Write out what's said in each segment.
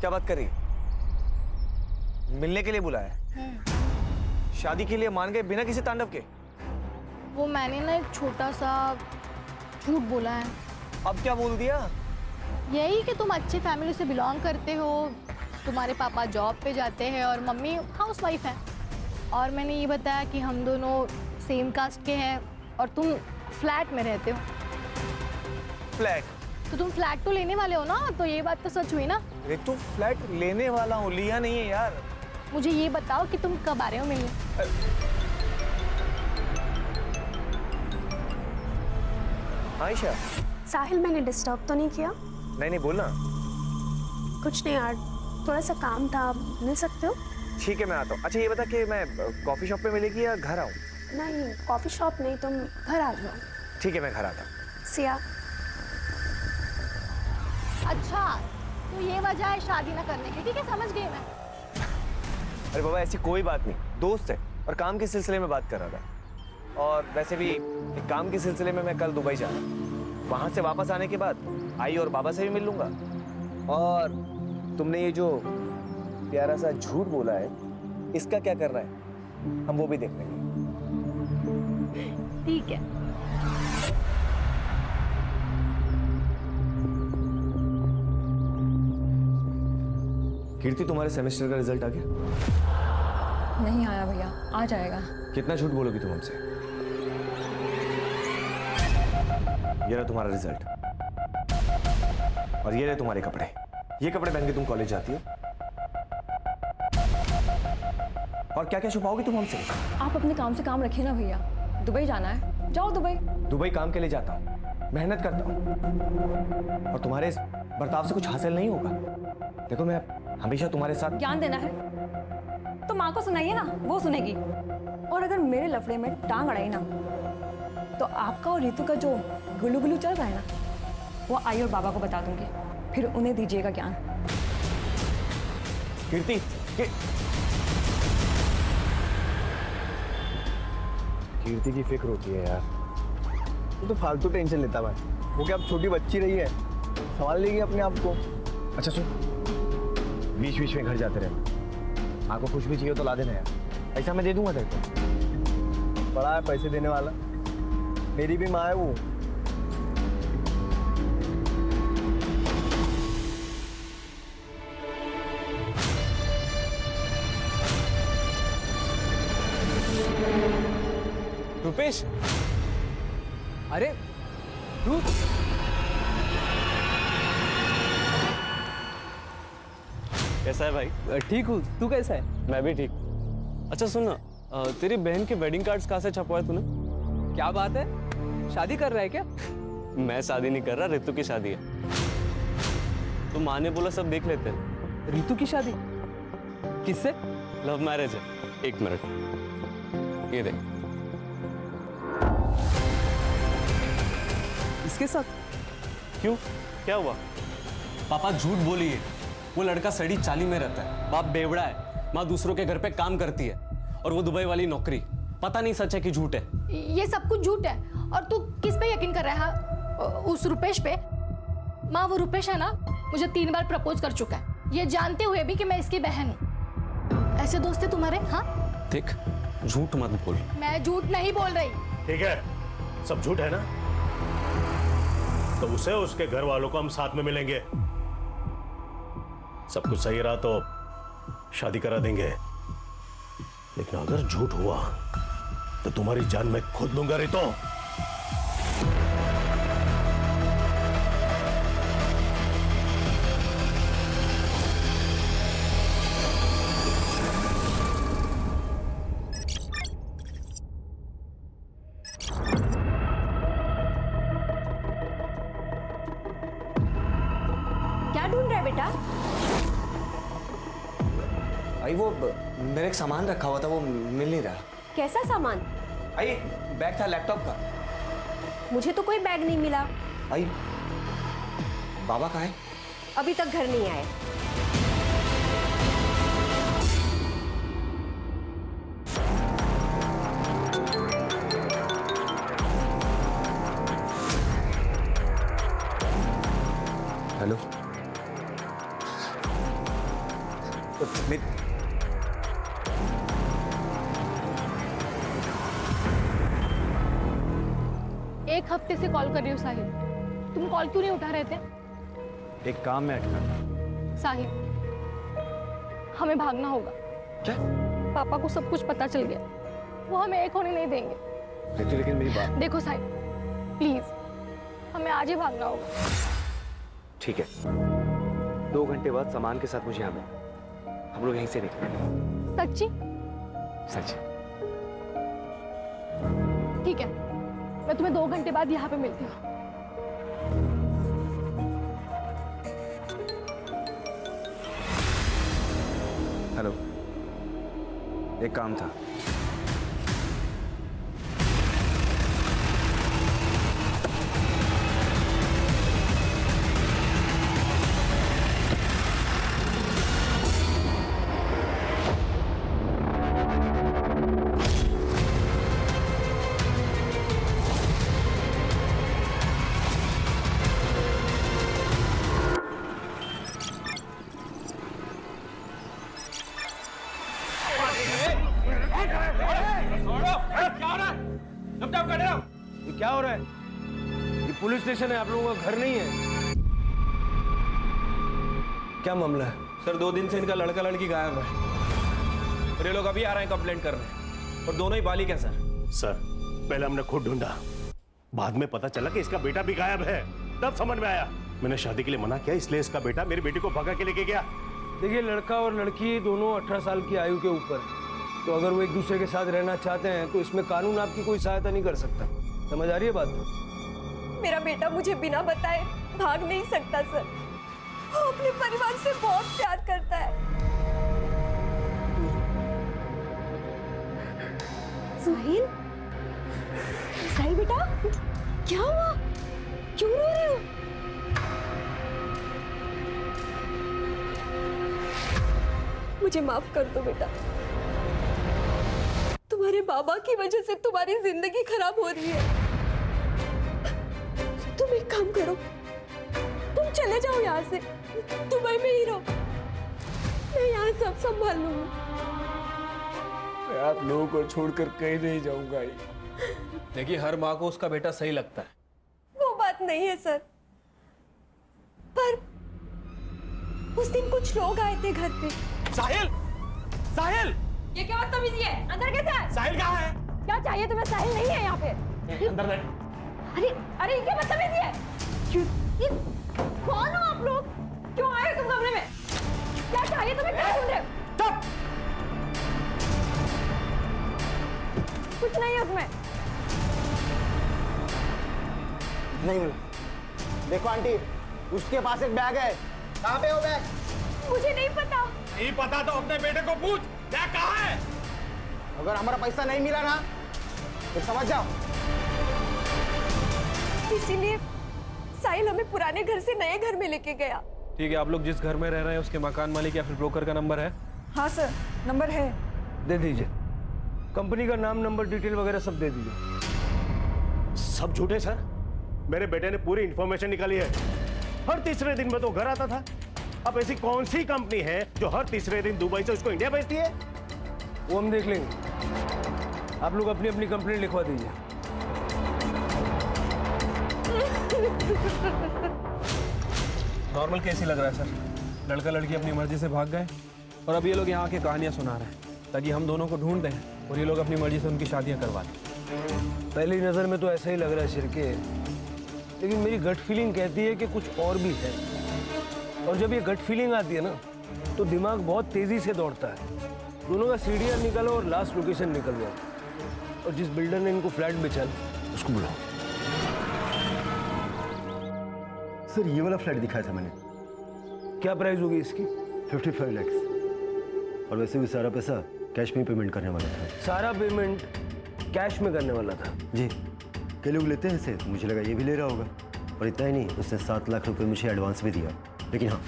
क्या बात कर रही है? मिलने के लिए बुलाया? शादी के लिए मान गए बिना किसी तांडव के? वो मैंने ना एक छोटा सा झूठ बोला है। अब क्या बोल दिया? यही कि तुम अच्छी फैमिली से बिलोंग करते हो, तुम्हारे पापा जॉब पे जाते हैं और मम्मी हाउसवाइफ है। और मैंने ये बताया कि हम दोनों सेम कास्ट के हैं और तुम फ्लैट में रहते हो। फ्लैट? तो तुम फ्लैट तो लेने वाले हो ना, तो ये बात तो सच हुई ना। अरे तू फ्लैट लेने वाला हूँ, लिया नहीं है यार। मुझे ये बताओ कि तुम कब आ रहे हो मिलने? आयशा। साहिल, मैंने डिस्टर्ब तो नहीं किया? नहीं बोलना। कुछ नहीं यार, थोड़ा सा काम था, मिल सकते हो? ठीक है मैं आता हूँ। अच्छा ये बता कि मैं कॉफी शॉप पे मिलेगी या घर आऊँ? नहीं, कॉफ़ी शॉप नहीं, तुम घर आ जाओ। ठीक है मैं घर आता हूँ। सिया। अच्छा, तो ये वजह है शादी ना करने की। ठीक है, समझ गई मैं। अरे बाबा ऐसी कोई बात नहीं, दोस्त है और काम के सिलसिले में बात कर रहा था। और वैसे भी काम के सिलसिले में मैं कल दुबई जा रहा हूँ। वहाँ से वापस आने के बाद आई और बाबा से भी मिल लूंगा। और तुमने ये जो प्यारा सा झूठ बोला है, इसका क्या करना है हम वो भी देख लेंगे। ठीक है। कीर्ति, तुम्हारे सेमेस्टर का रिजल्ट आ गया? नहीं आया भैया, आ जाएगा। कितना झूठ बोलोगी तुम हमसे? ये रहा तुम्हारा रिजल्ट और ये रहे तुम्हारे कपड़े। ये कपड़े पहन के तुम कॉलेज जाती हो और क्या क्या छुपाओगी तुम हमसे? आप अपने काम से काम रखिए ना भैया। दुबई जाना है, जाओ दुबई। दुबई काम के लिए जाता हूँ, मेहनत करता हूँ और तुम्हारे इस बर्ताव से कुछ हासिल नहीं होगा। देखो मैं हमेशा तुम्हारे साथ। ज्ञान देना है तो माँ को सुनाइए ना, वो सुनेगी। और अगर मेरे लफड़े में टांग अड़ाई ना, तो आपका और रीतू का जो गुलू गुलू चल रहा है ना, वो आई और बाबा को बता दूंगी, फिर उन्हें दीजिएगा ज्ञान। कीर्ति कीर्ति की फिक्र होती है यार। वो तो फालतू टेंशन लेता भाई। वो क्या अब छोटी बच्ची रही है, संभाल लेगी अपने आप को। अच्छा सुन, बीच बीच में घर जाते रहना। माँ को कुछ भी चाहिए तो ला देना यार, पैसा मैं दे दूंगा तेरे को। बड़ा है पैसे देने वाला, मेरी भी माँ है वो। रुपेश, अरे तू कैसा है भाई? ठीक हूँ, तू कैसा है? मैं भी ठीक। अच्छा सुन ना, तेरी बहन के वेडिंग कार्ड्स कहाँ से छपवाए तूने? क्या बात है, शादी कर रहा है क्या? मैं शादी नहीं कर रहा, रितु की शादी है। तो माँ ने बोला सब देख लेते हैं। रितु की शादी किससे? लव मैरिज है। एक मिनट, ये देख। इसके साथ? क्यों, क्या हुआ? पापा झूठ बोलिए, वो लड़का सड़ी चाली में रहता है, बाप बेवड़ा है, माँ दूसरों के घर पे काम करती है और वो दुबई वाली नौकरी। पता नहीं सच है कि झूठ है। ये सब कुछ झूठ है। और तू किस पे यकीन कर रहा है? उस रुपेश पे? माँ, वो रुपेश है ना, मुझे 3 बार प्रपोज कर चुका है, ये जानते हुए भी कि मैं इसकी बहन हूँ। ऐसे दोस्त है तुम्हारे? हाँ देख, झूठ मत बोल। मैं झूठ नहीं बोल रही। ठीक है, सब झूठ है ना, तो उसे उसके घर वालों को हम साथ में मिलेंगे। सब कुछ सही रहा तो शादी करा देंगे, लेकिन अगर झूठ हुआ तो तुम्हारी जान मैं खुद लूंगा रितो। क्या ढूंढ रहा है बेटा? भाई वो मेरे एक सामान रखा हुआ था, वो मिल नहीं रहा। कैसा सामान? भाई बैग था लैपटॉप का। मुझे तो कोई बैग नहीं मिला। भाई बाबा कहाँ है? अभी तक घर नहीं आए। हेलो तो एक हफ्ते से कॉल कर रही हूँ साहिल, तुम कॉल क्यों नहीं उठा रहे थे? एक काम में अटका था। साहिल, हमें भागना होगा। क्या? पापा को सब कुछ पता चल गया, वो हमें एक होने नहीं देंगे। रितु लेकिन मेरी बात। देखो साहिल, प्लीज हमें आज ही भागना होगा। ठीक है, 2 घंटे बाद सामान के साथ मुझे यहाँ मिल, हम लोग यहीं से निकलेंगे। सच्ची? सच। ठीक है, मैं तुम्हें 2 घंटे बाद यहाँ पे मिलती हूँ। हेलो, एक काम था। ये क्या हो रहा है? ये पुलिस स्टेशन है, आप लोगों का घर नहीं है। क्या मामला है? सर 2 दिन से इनका लड़का लड़की गायब है और ये लोग अभी आ रहे हैं कंप्लेंट करने, और दोनों ही बालिग हैं सर। सर, पहले हमने खुद ढूंढा, बाद में पता चला कि इसका बेटा भी गायब है, तब समझ में आया। मैंने शादी के लिए मना किया, इसलिए इसका बेटा मेरी बेटी को भगा के लेके गया। देखिए, लड़का और लड़की दोनों 18 साल की आयु के ऊपर है, तो अगर वो एक दूसरे के साथ रहना चाहते हैं तो इसमें कानून आपकी कोई सहायता नहीं कर सकता। समझ आ रही है बात? मेरा बेटा मुझे बिना बताए भाग नहीं सकता सर, वो अपने परिवार से बहुत प्यार करता है। साहिल, साहिल बेटा, क्या हुआ? क्यों रो रहे हो? मुझे माफ कर दो बेटा, तुम्हारे बाबा की वजह से तुम्हारी जिंदगी खराब हो रही है। तुम एक काम करो, तुम चले जाओ यहाँ से, दुबई में ही रहो, मैं यहाँ सब संभाल लूंगा। मैं आप लोगों को छोड़कर कहीं नहीं जाऊंगा। देखिए, हर माँ को उसका बेटा सही लगता है। वो बात नहीं है सर, पर उस दिन कुछ लोग आए थे घर पे। साहिल! साहिल! ये क्या बदतमीजी है? अंदर कैसे है? साहिल कहाँ है? क्या चाहिए तुम्हें? साहिल नहीं है यहाँ पे। अंदर नहीं। अरे अरे, ये क्या बदतमीजी है? ये कौन हो आप लोग? क्यों आए हो तुम कमरे में? क्या चाहिए तुम्हें? क्या ढूंढ रहे हो? चुप! कुछ नहीं है उसमें। नहीं, देखो आंटी, उसके पास एक बैग है। कहाँ पे वो बैग? मुझे नहीं पता। नहीं पता तो अपने बेटे को पूछ, क्या कहाँ है? अगर हमारा पैसा नहीं मिला ना तो समझ जाओ। इसीलिए साहिल हमें पुराने घर से नए घर में लेके गया। ठीक है, आप लोग जिस घर में रह रहे हैं उसके मकान मालिक या फिर ब्रोकर का नंबर है? हाँ सर, नंबर है। दे दीजिए, कंपनी का नाम, नंबर, डिटेल वगैरह सब दे दीजिए। सब झूठे सर, मेरे बेटे ने पूरी इंफॉर्मेशन निकाली है। हर तीसरे दिन में तो घर आता था। अब ऐसी कौन सी कंपनी है जो हर तीसरे दिन दुबई से उसको इंडिया भेजती है? वो हम देख लेंगे, आप लोग अपनी अपनी कंप्लेंट लिखवा दीजिए। नॉर्मल केस ही लग रहा है सर। लड़का लड़की अपनी मर्जी से भाग गए और अब ये लोग यहाँ आके कहानियां सुना रहे हैं ताकि हम दोनों को ढूंढ दें और ये लोग अपनी मर्जी से उनकी शादियां करवा दें। पहली नज़र में तो ऐसा ही लग रहा है शिरके, लेकिन मेरी गट फीलिंग कहती है कि कुछ और भी है। और जब ये गट फीलिंग आती है ना तो दिमाग बहुत तेज़ी से दौड़ता है। दोनों का सीढ़ियाँ निकालो और लास्ट लोकेशन निकल जाओ, और जिस बिल्डर ने इनको फ्लैट बेचा उसको बुलाओ। सर, ये वाला फ्लैट दिखाया था मैंने। क्या प्राइस होगी इसकी? 55 लाख। और वैसे भी सारा पैसा कैश में पेमेंट करने वाला था। सारा पेमेंट कैश में करने वाला था? जी, कई लोग लेते हैं इसे, तो मुझे लगा ये भी ले रहा होगा। और इतना ही नहीं, उसने 7 लाख रुपए मुझे एडवांस भी दिया, लेकिन हाँ,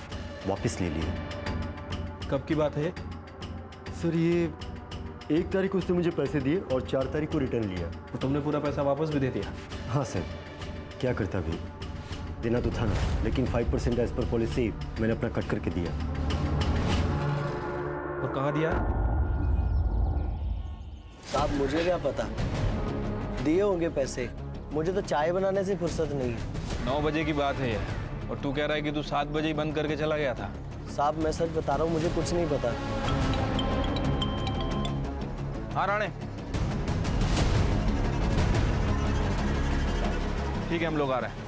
वापस ले लिए। कब की बात है? सर, ये 1 तारीख को उसने मुझे पैसे दिए और 4 तारीख को रिटर्न लिया। तो तुमने पूरा पैसा वापस भी दे दिया? हाँ सर, क्या करता भी, देना तो था ना, लेकिन 5% एज पर पॉलिसी मैंने अपना कट करके दिया। कहाँ दिया है? साहब मुझे क्या पता, दिए होंगे पैसे, मुझे तो चाय बनाने से फुर्सत नहीं है। 9 बजे की बात है ये, और तू कह रहा है कि तू 7 बजे ही बंद करके चला गया था। साहब मैं सच बता रहा हूँ, मुझे कुछ नहीं पता। हाँ राणे, ठीक है हम लोग आ रहे हैं।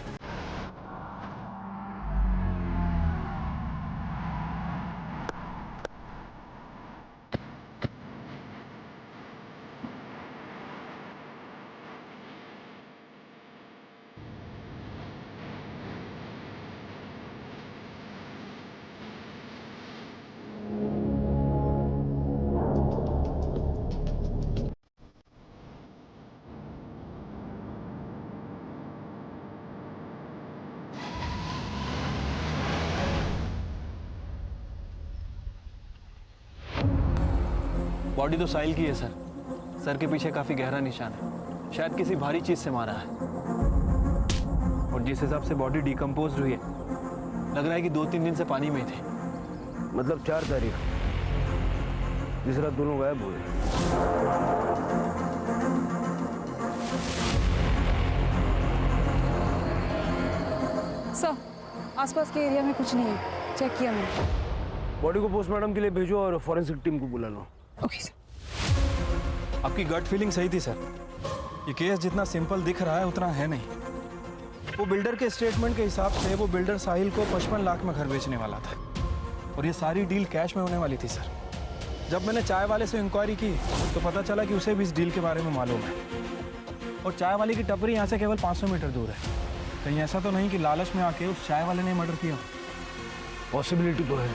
बॉडी तो साहिल की है सर। सर के पीछे काफी गहरा निशान है, शायद किसी भारी चीज से मारा है। और जिस हिसाब से बॉडी डिकम्पोज हुई है, लग रहा है कि 2-3 दिन से पानी में ही थे। मतलब 4 तारीख जिस रात दोनों गायब हुए। सर आसपास के एरिया में कुछ नहीं है, चेक किया मैंने। बॉडी को पोस्टमार्टम के लिए भेजो और फॉरेंसिक टीम को बुला लो। Okay sir. आपकी गट फीलिंग सही थी सर। ये केस जितना सिंपल दिख रहा है उतना है नहीं। वो बिल्डर के स्टेटमेंट के हिसाब से वो बिल्डर साहिल को 55 लाख में घर बेचने वाला था, और ये सारी डील कैश में होने वाली थी सर। जब मैंने चाय वाले से इंक्वायरी की तो पता चला कि उसे भी इस डील के बारे में मालूम है, और चाय वाले की टपरी यहाँ से केवल 500 मीटर दूर है। कहीं ऐसा तो नहीं कि लालच में आके उस चाय वाले ने मर्डर किया? पॉसिबिलिटी तो है।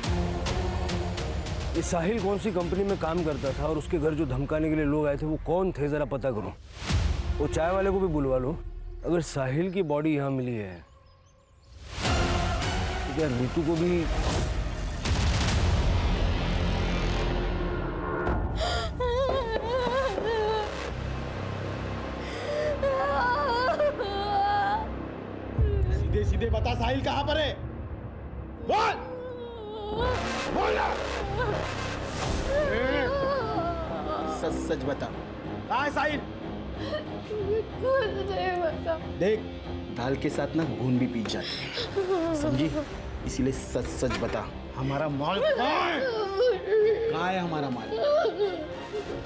ये साहिल कौन सी कंपनी में काम करता था और उसके घर जो धमकाने के लिए लोग आए थे वो कौन थे, जरा पता करो। वो चाय वाले को भी बुलवा लो। अगर साहिल की बॉडी यहाँ मिली है तो क्या ऋतु को भी सीधे सीधे बता साहिल कहाँ पर है? बोल बोल ना। सच सच बता, कहाँ है साहिल? देख दाल के साथ ना घून भी पी जाती है, समझी? इसीलिए सच सच बता, हमारा माल कहाँ है? हमारा माल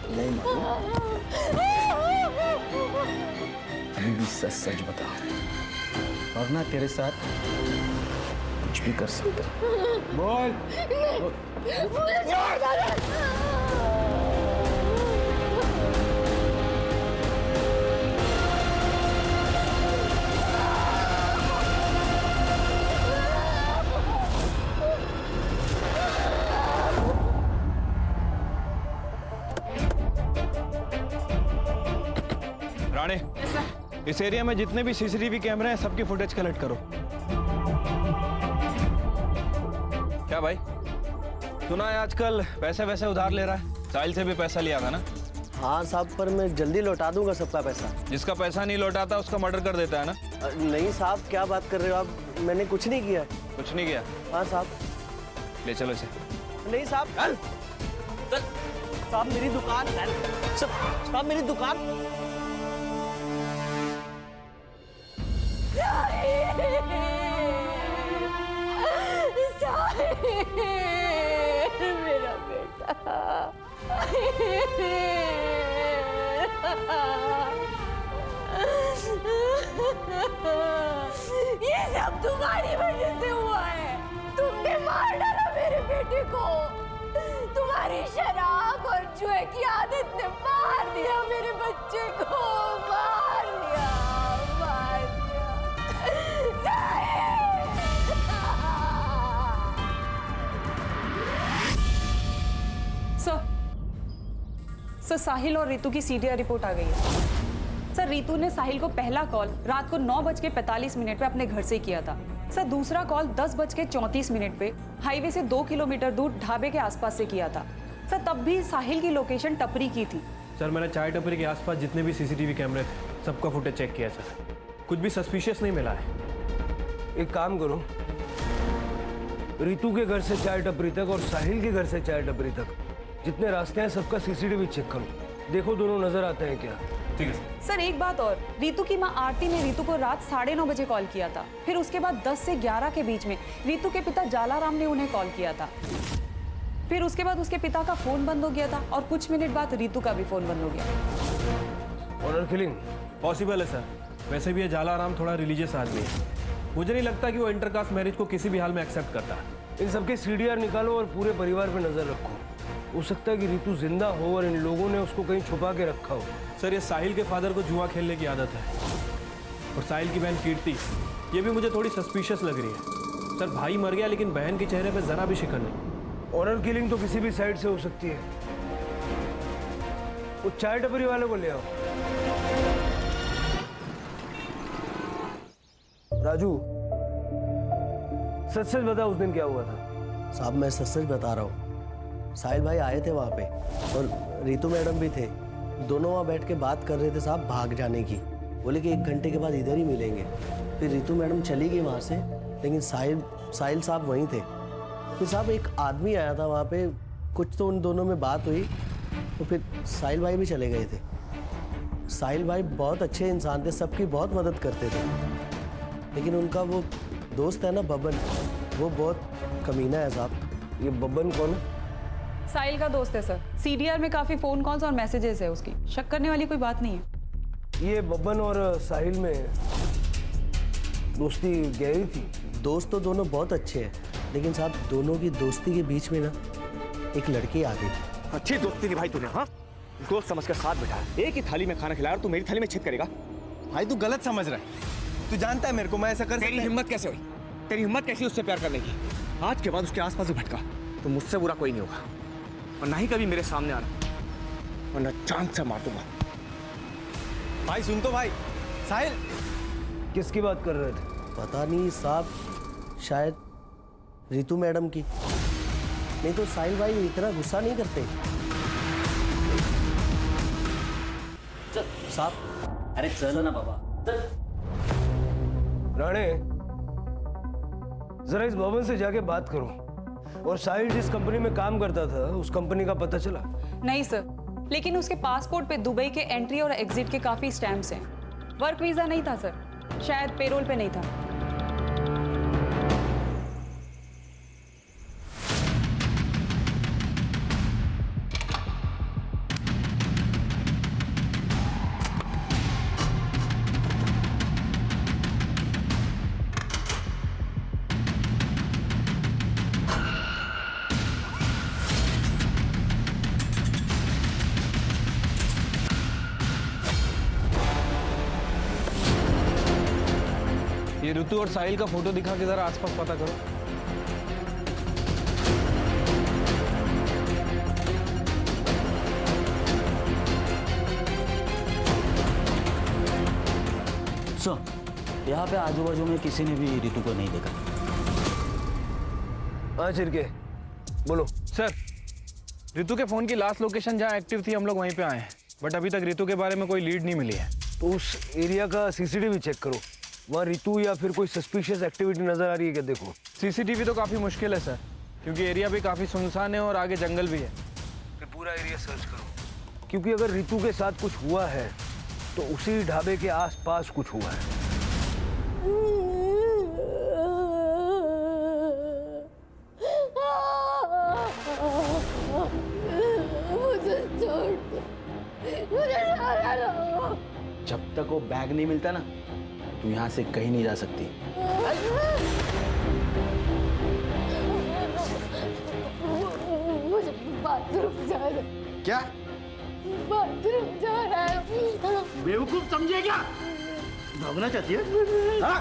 नहीं मालूम? अभी भी सच सच बता, वरना तेरे साथ कुछ भी कर सकता। बोल, राणे, इस एरिया में जितने भी सीसीटीवी कैमरे हैं सबकी फुटेज कलेक्ट करो। क्या भाई, सुना है आजकल पैसे वैसे उधार ले रहा है? साहिल से भी पैसा लिया था ना? हाँ साहब, पर मैं जल्दी लौटा दूंगा सबका पैसा। जिसका पैसा नहीं लौटाता उसका मर्डर कर देता है ना? नहीं साहब, क्या बात कर रहे हो आप? मैंने कुछ नहीं किया। कुछ नहीं किया? हाँ साहब। ले चलो इसे। नहीं साहब, साहब मेरी दुकान, साहब मेरी दुकान। मेरा बेटा। ये सब तुम्हारी वजह से हुआ है। तुमने मार डाला मेरे बेटे को। तुम्हारी शराब और जुए की आदत ने मार दिया मेरे बच्चे को। मार दिया, मार दिया। सर साहिल और रितु की सीडीआर रिपोर्ट आ गई है। सर रितु ने साहिल को पहला कॉल रात को 9:45 पे अपने घर से किया था। सर दूसरा कॉल 10:34 पे हाईवे से 2 किलोमीटर दूर ढाबे के आसपास से किया था। सर तब भी साहिल की लोकेशन टपरी की थी। सर मैंने चाय टपरी के आसपास जितने भी सीसीटीवी कैमरे थे सबका फुटेज चेक किया सर, कुछ भी सस्पिशियस नहीं मिला है। एक काम करो, रितु के घर से चाय टपरी तक और साहिल के घर से चाय टपरी तक जितने रास्ते हैं सबका सीसीटीवी चेक करो, देखो दोनों नजर आते हैं क्या। ठीक है सर एक बात और, रितु की माँ आरती ने रितु को रात 9:30 बजे कॉल किया था। फिर उसके बाद 10 से 11 के बीच में रितु के पिता जालाराम ने उन्हें कॉल किया था। फिर उसके बाद उसके पिता का फोन बंद हो गया था और कुछ मिनट बाद रितु का भी फोन बंद हो गया। ऑनर किलिंग पॉसिबल है सर। वैसे भी ये जालाराम थोड़ा रिलीजियस आदमी है। मुझे नहीं लगता कि वो इंटरकास्ट मैरिज को किसी भी हाल में एक्सेप्ट करता है। इन सबके सीडीआर निकालो और पूरे परिवार पे नजर रखो। हो सकता है कि रितु जिंदा हो और इन लोगों ने उसको कहीं छुपा के रखा हो। सर ये साहिल के फादर को जुआ खेलने की आदत है, और साहिल की बहन कीर्ति, ये भी मुझे थोड़ी सस्पिशियस लग रही है। सर भाई मर गया लेकिन बहन के चेहरे पे जरा भी शिकन नहीं। ऑनर किलिंग तो किसी भी साइड से हो सकती है। वो चाय टपरी वाले को ले आओ। राजू, सच सच बता, उस दिन क्या हुआ था? साहब मैं सच सच बता रहा हूँ। साहिल भाई आए थे वहाँ पे और रितु मैडम भी थे। दोनों वहाँ बैठ के बात कर रहे थे साहब भाग जाने की। बोले कि 1 घंटे के बाद इधर ही मिलेंगे। फिर रितु मैडम चली गई वहाँ से, लेकिन साहिल साहब वहीं थे। फिर साहब एक आदमी आया था वहाँ पे, कुछ तो उन दोनों में बात हुई, तो फिर साहिल भाई भी चले गए थे। साहिल भाई बहुत अच्छे इंसान थे, सबकी बहुत मदद करते थे, लेकिन उनका वो दोस्त है ना बबन, वो बहुत कमीना है साहब। ये बबन कौन है? साहिल का दोस्त है सर। सीडीआर में काफी फोन कॉल्स और मैसेजेस है उसकी। शक करने वाली कोई बात नहीं है। ये बबन और साहिल में दोस्ती गहरी थी? दोस्त तो दोनों बहुत अच्छे हैं, लेकिन साहब दोनों की दोस्ती के बीच में ना एक लड़की आ गई। अच्छी दोस्ती निभाई तूने, हाँ? दोस्त समझ कर साथ बैठा, एक ही थाली में खाना खिलाया और तू मेरी थाली में छेद करेगा? भाई तू गलत समझ रहा है। तू जानता है मेरे को मैं ऐसा कर तेरी हिम्मत कैसे हुई? तेरी हिम्मत कैसी उससे प्यार करने की? आज के बाद उसके आसपास ही भटका तो मुझसे बुरा कोई नहीं होगा, और ना ही कभी मेरे सामने आना, वरना चांद से मार दूंगा। भाई सुन तो भाई। साहिल किसकी बात कर रहे थे? पता नहीं साहब, शायद रितु मैडम की। नहीं तो साहिल भाई इतना गुस्सा नहीं करते साहब। अरे चल ना बाबा चल। राणे, जरा इस भवन से जाके बात करो। और साहिल जिस कंपनी में काम करता था उस कंपनी का पता चला? नहीं सर, लेकिन उसके पासपोर्ट पे दुबई के एंट्री और एग्जिट के काफी स्टैम्प्स हैं। वर्क वीजा नहीं था सर, शायद पेरोल पे नहीं था। ये ऋतु और साहिल का फोटो दिखा के जरा आसपास पता करो। सर यहाँ पे आजू बाजू में किसी ने भी रितु को नहीं देखा। हाँ चिरके, बोलो। सर रितु के फोन की लास्ट लोकेशन जहाँ एक्टिव थी हम लोग वहीं पे आए हैं, बट अभी तक रितु के बारे में कोई लीड नहीं मिली है। तो उस एरिया का सीसीटीवी चेक करो, वहाँ रितु या फिर कोई सस्पिशियस एक्टिविटी नजर आ रही है क्या? देखो। सीसीटीवी तो काफी मुश्किल है सर, क्योंकि एरिया भी काफी सुनसान है और आगे जंगल भी है। फिर पूरा एरिया सर्च करो, क्योंकि अगर रितु के साथ कुछ हुआ है तो उसी ढाबे के आसपास कुछ हुआ है। मुझे छोड़ दो, मुझे जाने दो। जब तक वो बैग नहीं मिलता ना तू यहाँ से कहीं नहीं जा सकती। मुझे बाथरूम जाना है। क्या? बाथरूम जाना है। बेवकूफ समझे क्या? भागना चाहती है? हाँ?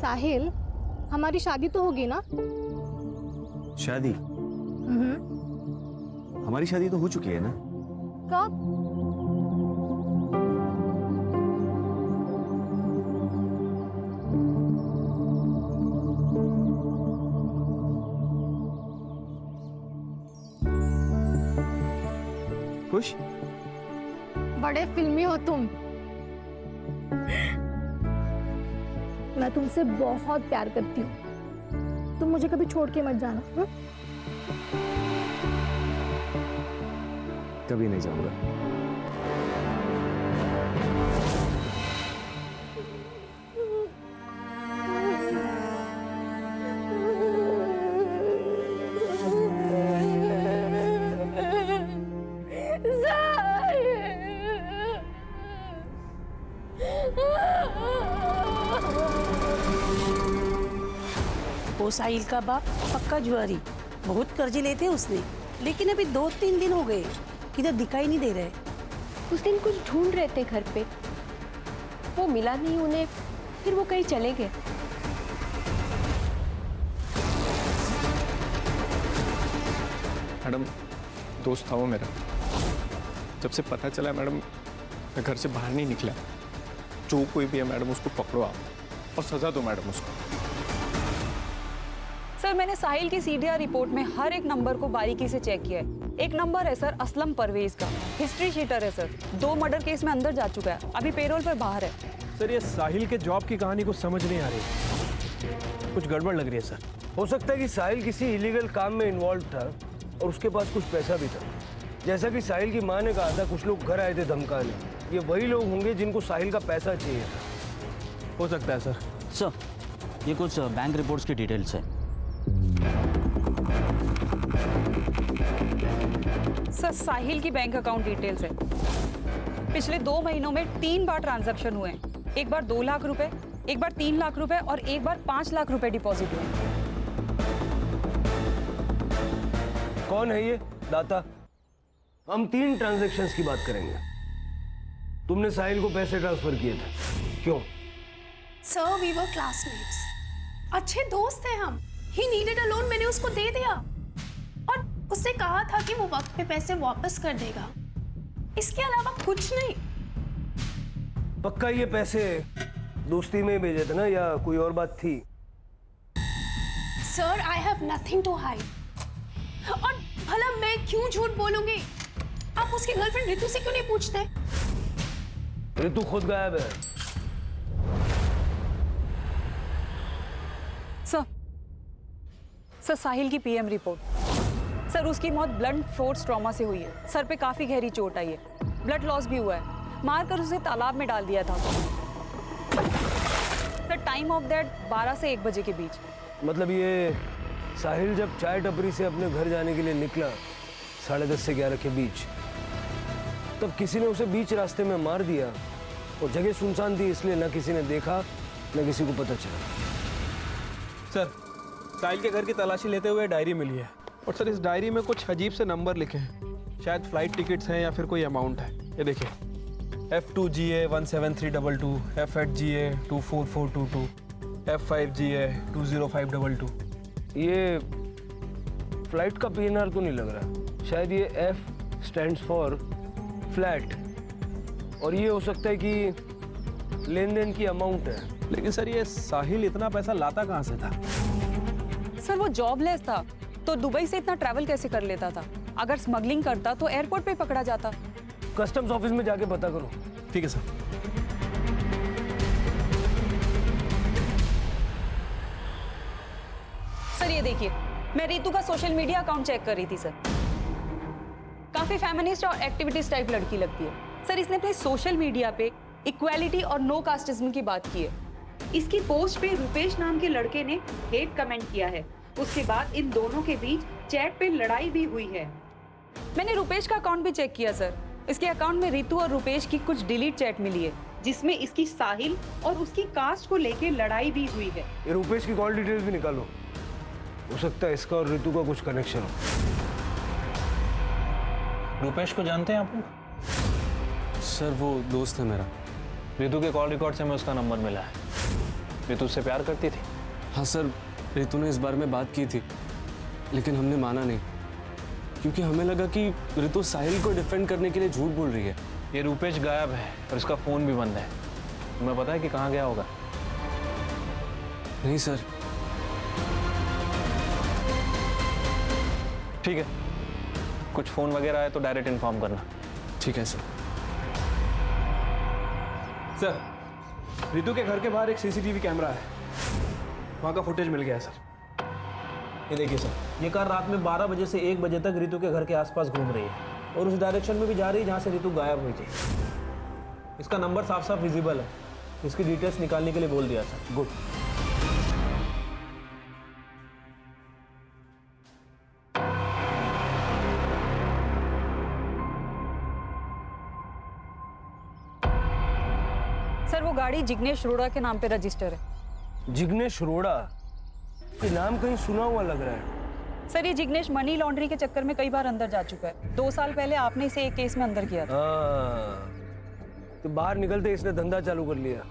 साहिल, हमारी शादी तो होगी ना? शादी? हमारी शादी तो हो चुकी है ना? कब? खुश? बड़े फिल्मी हो तुम। मैं तुमसे बहुत प्यार करती हूँ, तुम मुझे कभी छोड़ के मत जाना। हुँ? कभी नहीं जाऊंगा। वो साहिल का बाप पक्का जुआरी, बहुत कर्जे लेते उसने, लेकिन अभी 2-3 दिन हो गए, किधर दिखाई नहीं दे रहे। उस दिन कुछ ढूंढ रहे थे घर पे, वो मिला नहीं उन्हें, फिर वो कहीं चले गए। मैडम, दोस्त था वो मेरा। जब से पता चला मैडम, मैं घर से बाहर नहीं निकला। जो कोई भी है मैडम, उसको पकड़ो आप और सजा दो मैडम उसको। सर, मैंने साहिल की सीडीआर रिपोर्ट में हर एक नंबर को बारीकी से चेक किया है। एक नंबर है सर असलम परवेज का, हिस्ट्री शीटर है सर, 2 मर्डर केस में अंदर जा चुका है, अभी पेरोल पर बाहर है। सर, ये साहिल के जॉब की कहानी को समझ नहीं आ रही, कुछ गड़बड़ लग रही है सर। हो सकता है कि साहिल किसी इलीगल काम में इन्वॉल्व था और उसके पास कुछ पैसा भी था। जैसा कि साहिल की माँ ने कहा था, कुछ लोग घर आए थे धमकाने, ये वही लोग होंगे जिनको साहिल का पैसा चाहिए था। हो सकता है सर। सर, ये कुछ बैंक रिपोर्ट्स की डिटेल्स है। सर, साहिल की बैंक अकाउंट डिटेल्स है। पिछले 2 महीनों में 3 बार ट्रांजैक्शन हुए हैं। एक बार 2 लाख रुपए, एक बार 3 लाख रुपए और एक बार 5 लाख रुपए डिपॉजिट हुए। कौन है ये दाता? हम 3 ट्रांजैक्शंस की बात करेंगे। तुमने साहिल को पैसे ट्रांसफर किए थे, क्यों? सर, वी वर क्लासमेट्स, अच्छे दोस्त हैं हम। ही नीडेड अ लोन, मैंने उसको दे दिया और उससे कहा था कि वो वक्त पे पैसे वापस कर देगा, इसके अलावा कुछ नहीं। पक्का ये पैसे दोस्ती में भेजे थे ना, या कोई और बात थी? Sir, I have nothing to hide. और भला मैं क्यों झूठ बोलूंगी? आप उसकी गर्लफ्रेंड रितु से क्यों नहीं पूछते? रितु खुद गायब है। सर, साहिल की पीएम रिपोर्ट। सर, उसकी मौत ब्लंट फोर्स ट्रॉमा से हुई है। सर पे काफी गहरी चोट आई है, ब्लड लॉस भी हुआ है। मारकर उसे तालाब में डाल दिया था। सर, टाइम ऑफ डेथ 12 से 1 बजे के बीच। मतलब ये साहिल जब चाय टपरी से अपने घर जाने के लिए निकला 10:30 से 11 के बीच, तब किसी ने उसे बीच रास्ते में मार दिया और जगह सुनसान थी, इसलिए ना किसी ने देखा ना किसी को पता चला। सर, साहिल के घर की तलाशी लेते हुए डायरी मिली है और सर, इस डायरी में कुछ अजीब से नंबर लिखे हैं। शायद फ्लाइट टिकट्स हैं या फिर कोई अमाउंट है। ये देखिए, F2GA 17322, F8GA 24422, F5GA 20522। ये फ्लाइट का PNR तो नहीं लग रहा। शायद ये F स्टैंड्स फॉर फ्लैट, और ये हो सकता है कि लेन देन की अमाउंट है। लेकिन सर, ये साहिल इतना पैसा लाता कहाँ से था? सर, वो जॉबलेस था, तो दुबई से इतना ट्रैवल कैसे कर लेता था? अगर स्मगलिंग करता तो एयरपोर्ट पे पकड़ा जाता। कस्टम्स ऑफिस में जाके पता करो। ठीक है सर। सर, ये देखिए, मैं रितु का सोशल मीडिया अकाउंट चेक कर रही थी सर। काफी फेमिनिस्ट और एक्टिविटीज टाइप लड़की लगती है। सर, इसने अपने सोशल मीडिया पे इक्वालिटी और नो कास्टिज्म की बात की है। इसकी पोस्ट पे रुपेश नाम के लड़के ने हेट कमेंट किया है। उसके बाद इन दोनों के बीच चैट पे लड़ाई भी हुई है। मैंने रुपेश का अकाउंट भी चेक किया सर। इसके अकाउंट में रितु और रुपेश की कुछ डिलीट चैट मिली है, जिसमें इसकी साहिल और उसकी कास्ट को लेके लड़ाई भी हुई है। ये रुपेश की कॉल डिटेल्स भी निकालो, हो सकता है इसका और रितु का कुछ कनेक्शन हो। रुपेश को जानते हैं आप लोग? सर, वो दोस्त है मेरा। रितु के कॉल रिकॉर्ड से हमें उसका नंबर मिला है। रितु उससे प्यार करती थी? हाँ सर, रितु ने इस बारे में बात की थी, लेकिन हमने माना नहीं, क्योंकि हमें लगा कि रितु साहिल को डिफेंड करने के लिए झूठ बोल रही है। ये रुपेश गायब है और इसका फ़ोन भी बंद है। तुम्हें पता है कि कहाँ गया होगा? नहीं सर। ठीक है, कुछ फ़ोन वगैरह आए तो डायरेक्ट इन्फॉर्म करना। ठीक है सर। सर, रितु के घर के बाहर एक सीसीटीवी कैमरा है, वहाँ का फुटेज मिल गया है सर। ये देखिए सर, ये कार रात में 12 बजे से 1 बजे तक रितु के घर के आसपास घूम रही है और उस डायरेक्शन में भी जा रही है जहाँ से रितु गायब हुई थी। इसका नंबर साफ साफ विजिबल है, इसकी डिटेल्स निकालने के लिए बोल दिया सर। गुड। सर वो गाड़ी जिग्नेश रोड़ा के नाम पे रजिस्टर है। जिग्नेश रोड़ा, ये नाम कहीं सुना हुआ लग रहा है। सर ये जिग्नेश मनी लॉन्ड्री के चक्कर में कई बार अंदर जा चुका है। 2 साल पहले आपने इसे एक केस में अंदर किया था। तो बाहर निकलते इसने धंधा चालू कर लिया।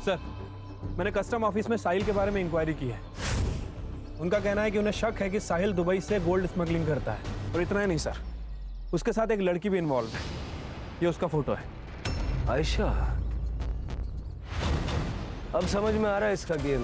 सर, मैंने कस्टम ऑफिस में साहिल के बारे में इंक्वायरी की है। उनका कहना है कि उन्हें शक है कि साहिल दुबई से गोल्ड स्मगलिंग करता है। और इतना ही नहीं सर, उसके साथ एक लड़की भी इन्वॉल्व है। ये उसका फोटो है। आयशा, अब समझ में आ रहा है इसका गेम।